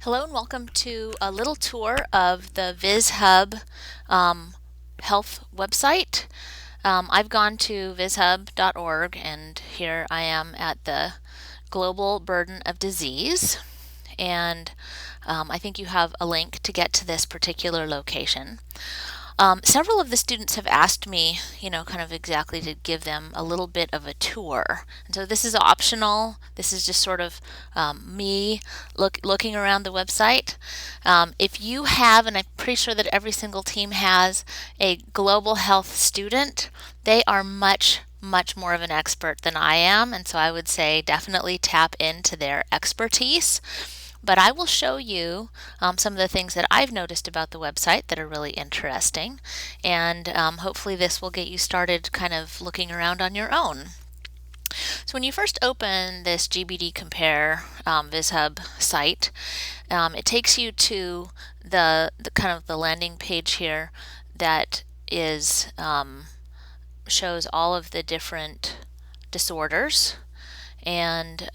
Hello and welcome to a little tour of the Viz Hub health website. I've gone to vizhub.org and here I am at the global burden of disease. And I think you have a link to get to this particular location. Several of the students have asked me, kind of exactly to give them a little bit of a tour. And so this is optional. This is just sort of me looking around the website. If you have, and I'm pretty sure that every single team has, a global health student, they are much more of an expert than I am. And so I would say definitely tap into their expertise. But I will show you some of the things that I've noticed about the website that are really interesting, and hopefully this will get you started kind of looking around on your own. So when you first open this GBD Compare Viz Hub site, it takes you to the kind of the landing page here that is shows all of the different disorders, and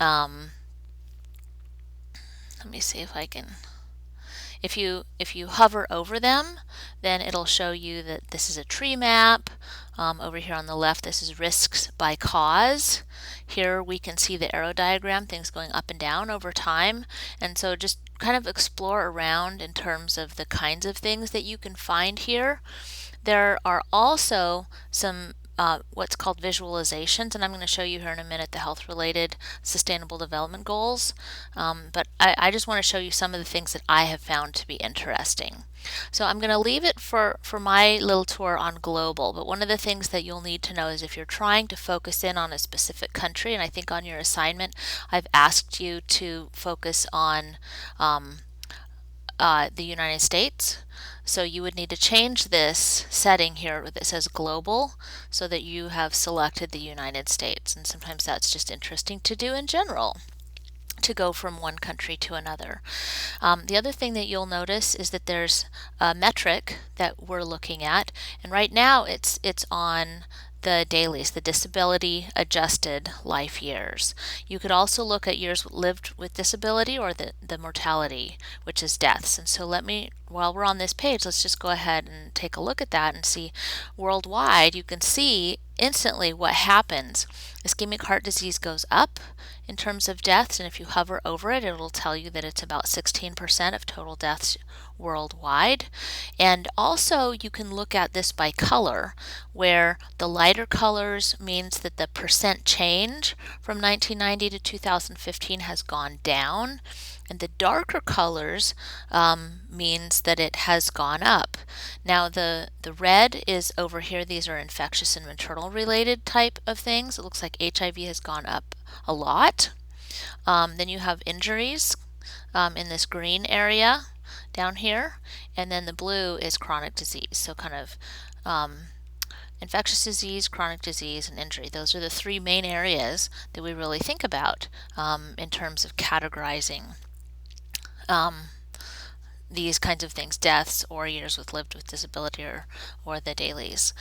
let me see if I can. If you hover over them, then it'll show you that this is a tree map. Over here on the left, this is risks by cause. Here we can see the arrow diagram, things going up and down over time. And so just kind of explore around in terms of the kinds of things that you can find here. There are also some what's called visualizations, and I'm going to show you here in a minute the health-related sustainable development goals. But I just want to show you some of the things that I have found to be interesting. So I'm going to leave it for my little tour on global, but one of the things that you'll need to know is if you're trying to focus in on a specific country, and I think on your assignment I've asked you to focus on the United States. So you would need to change this setting here that says global so that you have selected the United States. And sometimes that's just interesting to do in general, to go from one country to another. The other thing that you'll notice is that there's a metric that we're looking at, and right now it's on the dailies, the disability adjusted life years. You could also look at years lived with disability or the mortality, which is deaths. And so while we're on this page, let's just go ahead and take a look at that and see worldwide. You can see instantly what happens. Ischemic heart disease goes up in terms of deaths, and if you hover over it, it'll tell you that it's about 16% of total deaths worldwide. And also you can look at this by color, where the lighter colors means that the percent change from 1990 to 2015 has gone down, and the darker colors means that it has gone up. Now the red is over here. These are infectious and maternal related type of things. It looks like HIV has gone up a lot. Then you have injuries in this green area down here, and then the blue is chronic disease. So kind of infectious disease, chronic disease, and injury. Those are the three main areas that we really think about in terms of categorizing these kinds of things, deaths or years lived with disability or the dailies.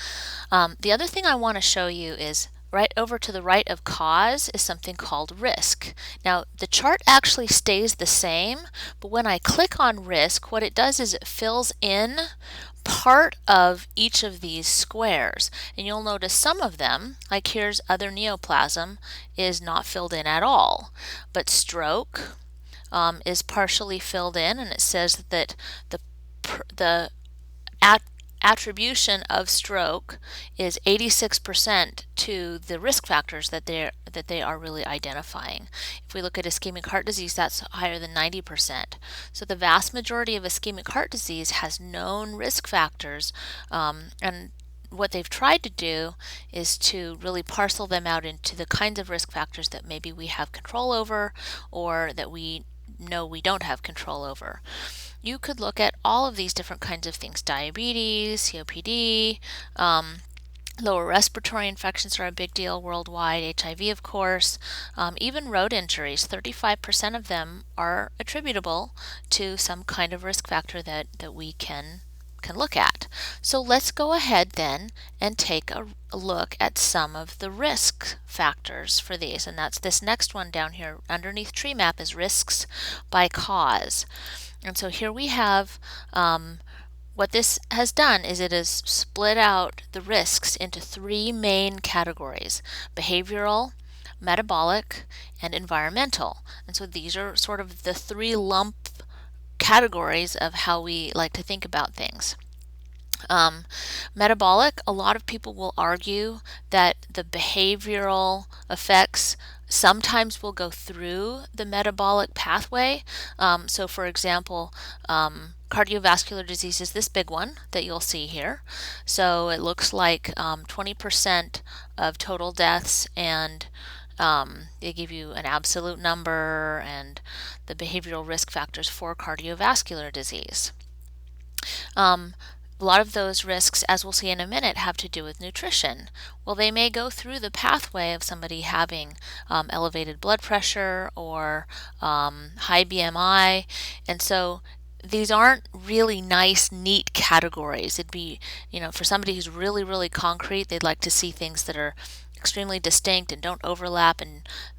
The other thing I want to show you is right over to the right of cause is something called risk. Now the chart actually stays the same, but when I click on risk, what it does is it fills in part of each of these squares, and you'll notice some of them, like here's other neoplasm, is not filled in at all, but stroke is partially filled in, and it says that the attribution of stroke is 86% to the risk factors that they are really identifying. If we look at ischemic heart disease, that's higher than 90%. So the vast majority of ischemic heart disease has known risk factors, and what they've tried to do is to really parcel them out into the kinds of risk factors that maybe we have control over or that we know we don't have control over. You could look at all of these different kinds of things: diabetes, COPD, lower respiratory infections are a big deal worldwide, HIV of course, even road injuries. 35% of them are attributable to some kind of risk factor that we can can look at. So let's go ahead then and take a look at some of the risk factors for these, and that's this next one down here underneath tree map is risks by cause. And so here we have what this has done is it has split out the risks into three main categories: behavioral, metabolic, and environmental. And so these are sort of the three lump categories of how we like to think about things. Metabolic, a lot of people will argue that the behavioral effects sometimes will go through the metabolic pathway. So for example, cardiovascular disease is this big one that you'll see here. So it looks like 20% of total deaths, and they give you an absolute number and the behavioral risk factors for cardiovascular disease. A lot of those risks, as we'll see in a minute, have to do with nutrition. Well, they may go through the pathway of somebody having elevated blood pressure or high BMI, and so these aren't really nice, neat categories. It'd be, for somebody who's really, really concrete, they'd like to see things that are extremely distinct and don't overlap,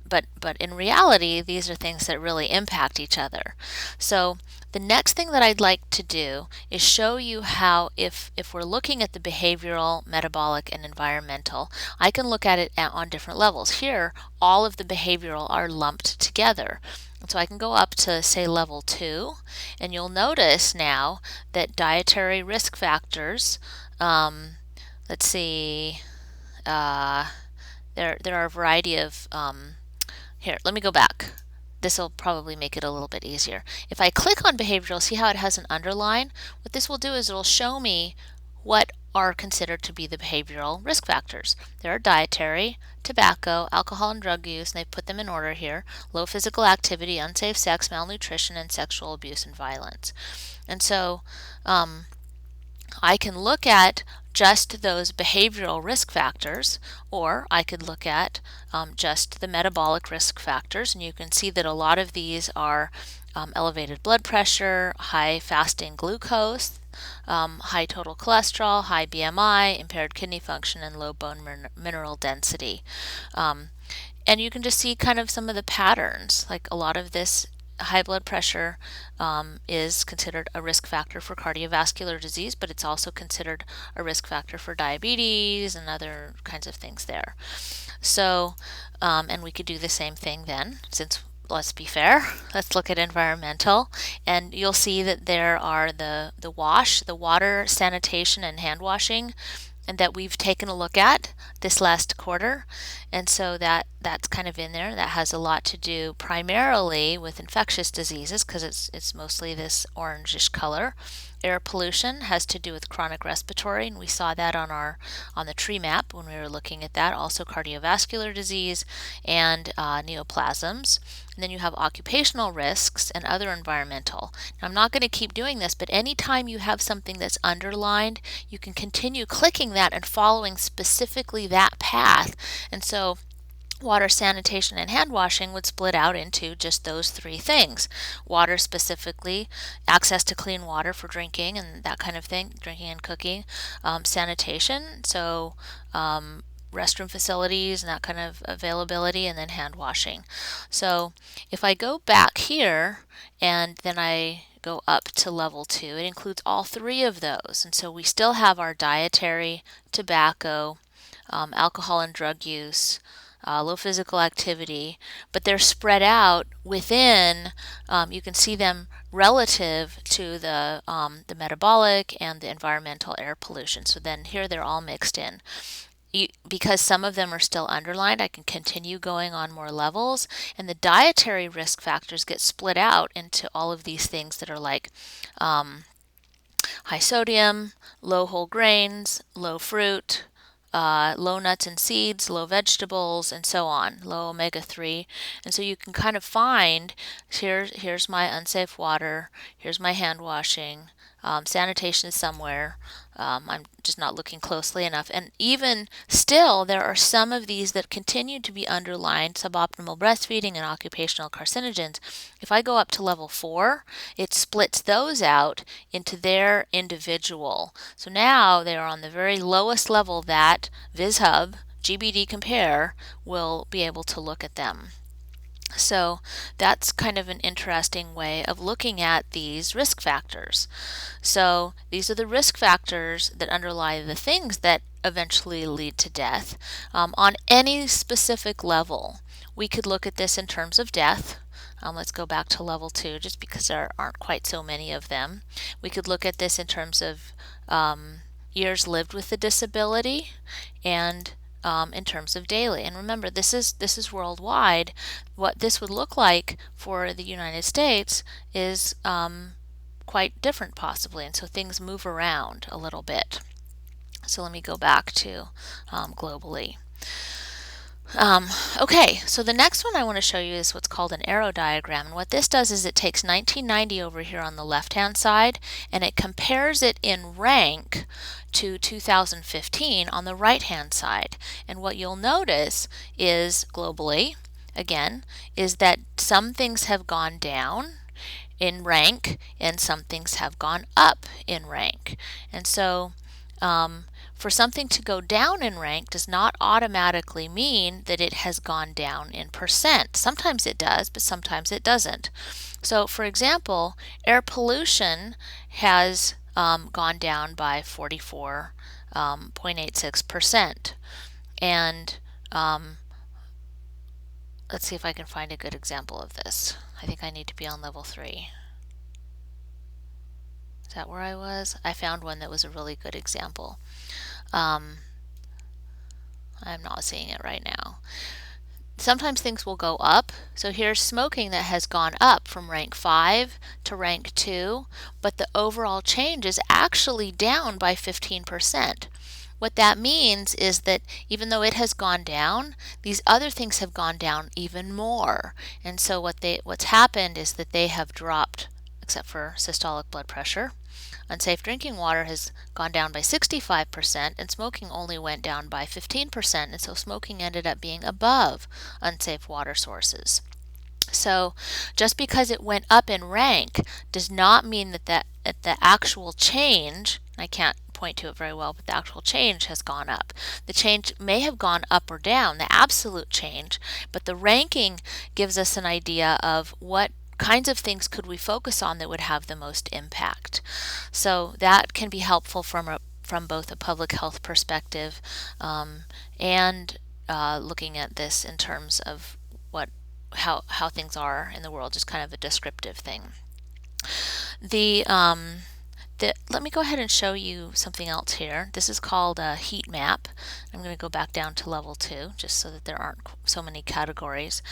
but in reality, these are things that really impact each other. So the next thing that I'd like to do is show you how, if we're looking at the behavioral, metabolic, and environmental, I can look at it on different levels. Here, all of the behavioral are lumped together. And so I can go up to, say, level 2, and you'll notice now that dietary risk factors, let's see, there are a variety of, here, let me go back. This will probably make it a little bit easier. If I click on behavioral, see how it has an underline? What this will do is it'll show me what are considered to be the behavioral risk factors. There are dietary, tobacco, alcohol and drug use, and they've put them in order here: low physical activity, unsafe sex, malnutrition, and sexual abuse and violence. And so I can look at just those behavioral risk factors, or I could look at just the metabolic risk factors, and you can see that a lot of these are elevated blood pressure, high fasting glucose, high total cholesterol, high BMI, impaired kidney function, and low bone mineral density. And you can just see kind of some of the patterns, like a lot of this high blood pressure is considered a risk factor for cardiovascular disease, but it's also considered a risk factor for diabetes and other kinds of things there. So, and we could do the same thing then, since, let's be fair, let's look at environmental, and you'll see that there are the water, sanitation, and hand washing, and that we've taken a look at this last quarter. And so that's kind of in there. That has a lot to do primarily with infectious diseases, because it's mostly this orangish color. Air pollution has to do with chronic respiratory, and we saw that on the tree map when we were looking at that. Also cardiovascular disease and neoplasms. And then you have occupational risks and other environmental. Now, I'm not going to keep doing this, but anytime you have something that's underlined, you can continue clicking that and following specifically that path. And so water, sanitation, and hand washing would split out into just those three things. Water specifically, access to clean water for drinking and that kind of thing, drinking and cooking. Sanitation, so restroom facilities and that kind of availability, and then hand washing. So if I go back here and then I go up to level 2, it includes all three of those. And so we still have our dietary, tobacco, alcohol and drug use, low physical activity, but they're spread out within, you can see them relative to the metabolic and the environmental air pollution. So then here they're all mixed in. Because some of them are still underlined, I can continue going on more levels, and the dietary risk factors get split out into all of these things that are like high sodium, low whole grains, low fruit, low nuts and seeds, low vegetables, and so on, low omega-3. And so you can kind of find, here's my unsafe water, here's my hand washing, Sanitation is somewhere. I'm just not looking closely enough. And even still, there are some of these that continue to be underlined: suboptimal breastfeeding and occupational carcinogens. If I go up to level 4, it splits those out into their individual. So now they are on the very lowest level that Viz Hub GBD Compare will be able to look at them. So that's kind of an interesting way of looking at these risk factors. So these are the risk factors that underlie the things that eventually lead to death. On any specific level, we could look at this in terms of death. Let's go back to level 2 just because there aren't quite so many of them. We could look at this in terms of years lived with the disability, and in terms of daily. And remember, this is worldwide. What this would look like for the United States is quite different possibly, and so things move around a little bit. So let me go back to globally. Okay, so the next one I want to show you is what's called an arrow diagram. And what this does is it takes 1990 over here on the left-hand side, and it compares it in rank to 2015 on the right-hand side. And what you'll notice is globally, again, is that some things have gone down in rank and some things have gone up in rank. And so for something to go down in rank does not automatically mean that it has gone down in percent. Sometimes it does, but sometimes it doesn't. So for example, air pollution has gone down by 44.86%. And let's see if I can find a good example of this. I think I need to be on level 3. Is that where I was? I found one that was a really good example. I'm not seeing it right now. Sometimes things will go up. So here's smoking that has gone up from rank 5 to rank 2, but the overall change is actually down by 15%. What that means is that even though it has gone down, these other things have gone down even more. And so what's happened is that they have dropped, except for systolic blood pressure. Unsafe drinking water has gone down by 65%, and smoking only went down by 15%, and so smoking ended up being above unsafe water sources. So just because it went up in rank does not mean that the actual change, I can't point to it very well, but the actual change has gone up. The change may have gone up or down, the absolute change, but the ranking gives us an idea of what kinds of things could we focus on that would have the most impact. So that can be helpful from both a public health perspective and looking at this in terms of how things are in the world, just kind of a descriptive thing. Let me go ahead and show you something else here. This is called a heat map. I'm going to go back down to level 2 just so that there aren't so many categories.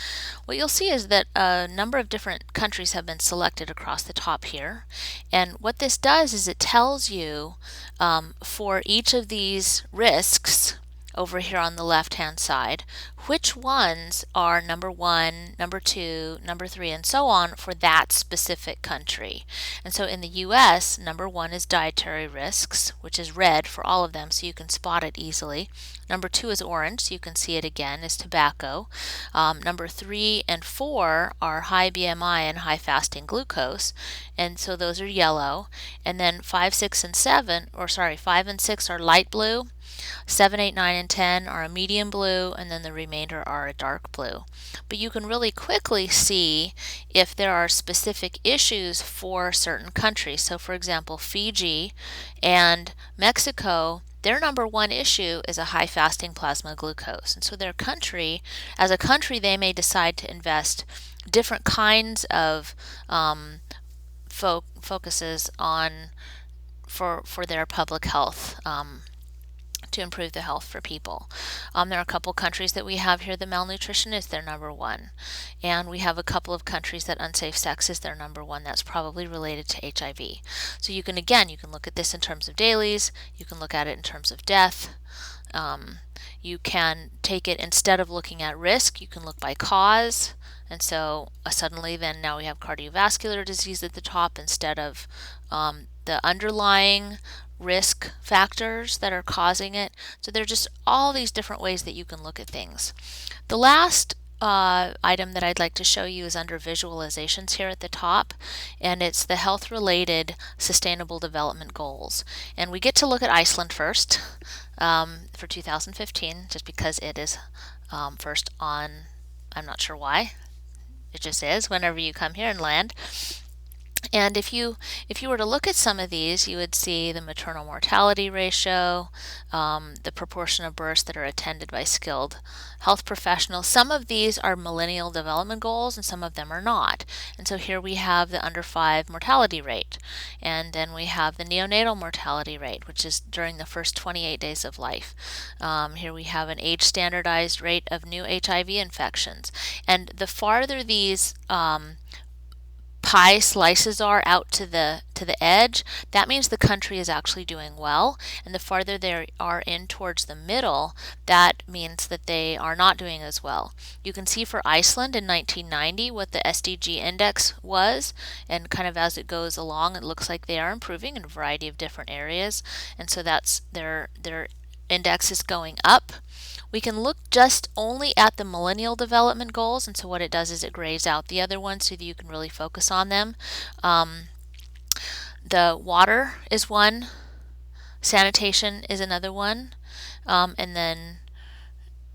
What you'll see is that a number of different countries have been selected across the top here. And what this does is it tells you for each of these risks over here on the left-hand side, which ones are number 1, number 2, number 3, and so on for that specific country. And so in the US, number 1 is dietary risks, which is red for all of them, so you can spot it easily. Number 2 is orange, so you can see it again, is tobacco. Number 3 and 4 are high BMI and high fasting glucose, and so those are yellow. And then 5 and 6 are light blue. 7, 8, 9, and 10 are a medium blue, and then the remainder are a dark blue. But you can really quickly see if there are specific issues for certain countries. So for example, Fiji and Mexico, their number 1 issue is a high fasting plasma glucose. And so as a country, they may decide to invest different kinds of focuses on for their public health to improve the health for people. There are a couple countries that we have here that malnutrition is their number 1, and we have a couple of countries that unsafe sex is their number 1. That's probably related to HIV. So you can look at this in terms of dailies, you can look at it in terms of death. You can take it, instead of looking at risk, you can look by cause. And so suddenly then now we have cardiovascular disease at the top instead of the underlying risk factors that are causing it. So there are just all these different ways that you can look at things. The last item that I'd like to show you is under visualizations here at the top, and it's the health-related sustainable development goals. And we get to look at Iceland first for 2015, just because it is first on, I'm not sure why, it just is whenever you come here and land. And if you were to look at some of these, you would see the maternal mortality ratio, the proportion of births that are attended by skilled health professionals. Some of these are millennial development goals and some of them are not. And so here we have the under 5 mortality rate. And then we have the neonatal mortality rate, which is during the first 28 days of life. Here we have an age standardized rate of new HIV infections. And the farther these pie slices are out to the edge, that means the country is actually doing well, and the farther they are in towards the middle, that means that they are not doing as well. You can see for Iceland in 1990 what the SDG index was, and kind of as it goes along it looks like they are improving in a variety of different areas, and so that's their index is going up. We can look just only at the millennial development goals, and so what it does is it grays out the other ones so that you can really focus on them. The water is one, sanitation is another one, and then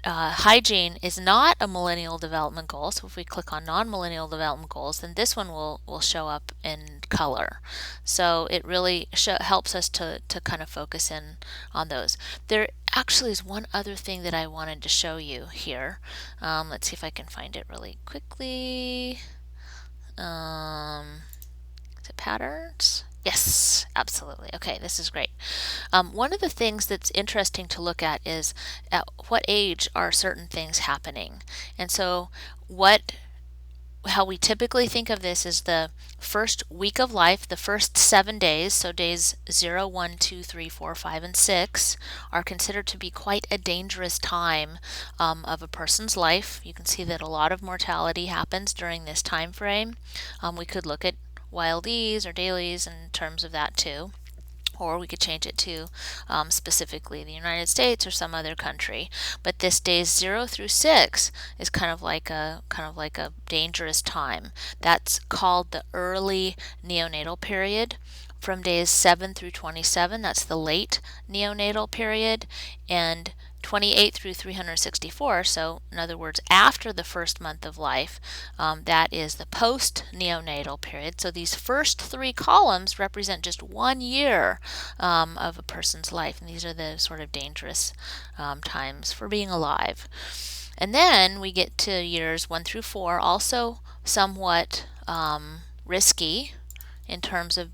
hygiene is not a millennial development goal. So if we click on non-millennial development goals, then this one will show up in color. So it really helps us to kind of focus in on those. There actually is one other thing that I wanted to show you here. Let's see if I can find it really quickly. Is it patterns? Yes, absolutely. Okay, this is great. One of the things that's interesting to look at is at what age are certain things happening. And so how we typically think of this is the first week of life, the first 7 days, so days 0, 1, 2, 3, 4, 5, and 6 are considered to be quite a dangerous time of a person's life. You can see that a lot of mortality happens during this time frame. We could look at wildies or dailies in terms of that too, or we could change it to specifically the United States or some other country. But this days 0 through 6 is kind of like a dangerous time. That's called the early neonatal period. From days 7 through 27, that's the late neonatal period, and 28 through 364, so in other words after the first month of life, that is the post-neonatal period. So these first 3 columns represent just 1 year of a person's life, and these are the sort of dangerous times for being alive. And then we get to years 1 through 4, also somewhat risky in terms of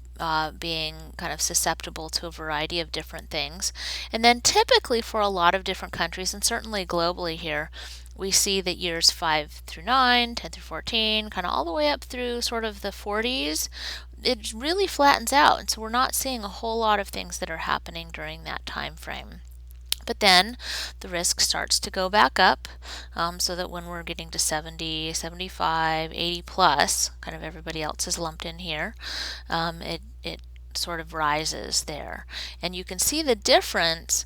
being kind of susceptible to a variety of different things. And then typically for a lot of different countries, and certainly globally here, we see that years 5 through 9, 10 through 14, kind of all the way up through sort of the 40s, it really flattens out. And so we're not seeing a whole lot of things that are happening during that time frame. But then the risk starts to go back up, so that when we're getting to 70, 75, 80 plus, kind of everybody else is lumped in here, it sort of rises there. And you can see the difference.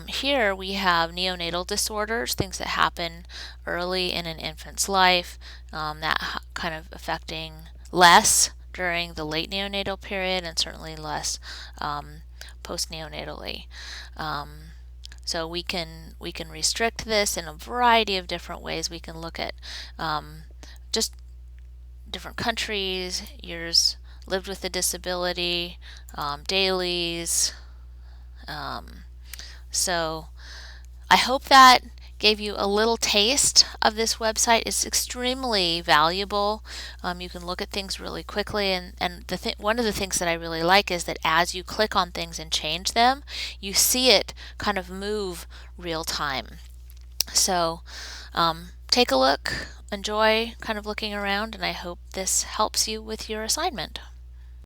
Here we have neonatal disorders, things that happen early in an infant's life, that kind of affecting less during the late neonatal period and certainly less post-neonatally. So we can restrict this in a variety of different ways. We can look at just different countries, years lived with a disability, dailies. So I hope that gave you a little taste of this website. It's extremely valuable. You can look at things really quickly, and one of the things that I really like is that as you click on things and change them, you see it kind of move real time. So take a look, enjoy kind of looking around, and I hope this helps you with your assignment.